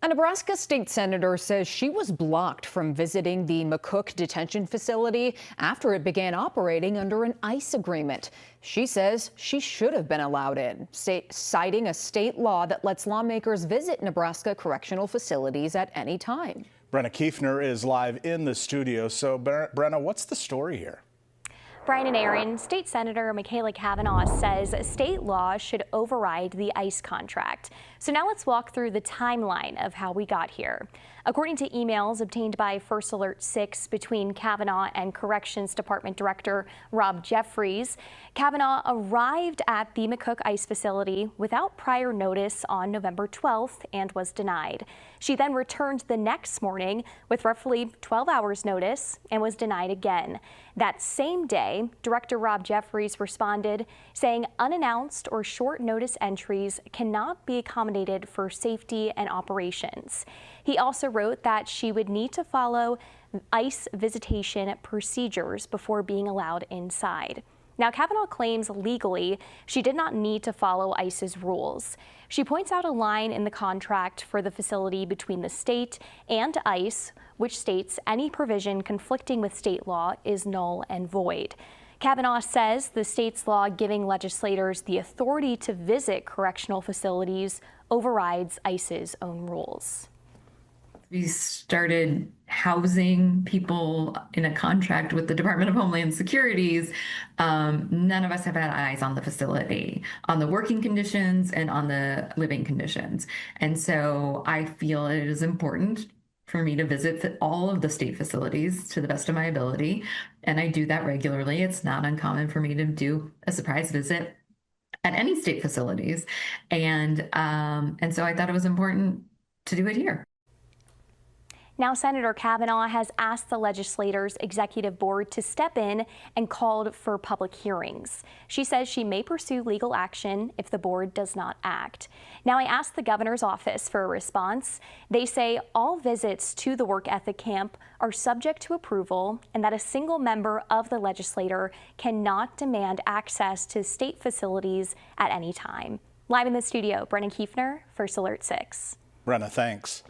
A Nebraska state senator says she was blocked from visiting the McCook detention facility after it began operating under an ICE agreement. She says she should have been allowed in, citing a state law that lets lawmakers visit Nebraska correctional facilities at any time. Brenna Kiefner is live in the studio. So, Brenna, what's the story here? Brian and Aaron, State Senator Machaela Cavanaugh says state law should override the ICE contract. So now let's walk through the timeline of how we got here. According to emails obtained by First Alert 6 between Cavanaugh and Corrections Department Director Rob Jeffries, Cavanaugh arrived at the McCook ICE facility without prior notice on November 12th and was denied. She then returned the next morning with roughly 12 hours notice and was denied again. That same day, Director Rob Jeffries responded, saying unannounced or short notice entries cannot be accommodated for safety and operations. He also wrote that she would need to follow ICE visitation procedures before being allowed inside. Now, Cavanaugh claims legally she did not need to follow ICE's rules. She points out a line in the contract for the facility between the state and ICE, which states any provision conflicting with state law is null and void. Cavanaugh says the state's law giving legislators the authority to visit correctional facilities overrides ICE's own rules. We started housing people in a contract with the Department of Homeland Security's. None of us have had eyes on the facility, on the working conditions and on the living conditions. And so I feel it is important for me to visit all of the state facilities to the best of my ability. And I do that regularly. It's not uncommon for me to do a surprise visit at any state facilities. And so I thought it was important to do it here. Now, Senator Cavanaugh has asked the legislator's executive board to step in and called for public hearings. She says she may pursue legal action if the board does not act. Now, I asked the governor's office for a response. They say all visits to the work ethic camp are subject to approval and that a single member of the legislature cannot demand access to state facilities at any time. Live in the studio, Brenna Kiefner, First Alert 6. Brenna, thanks.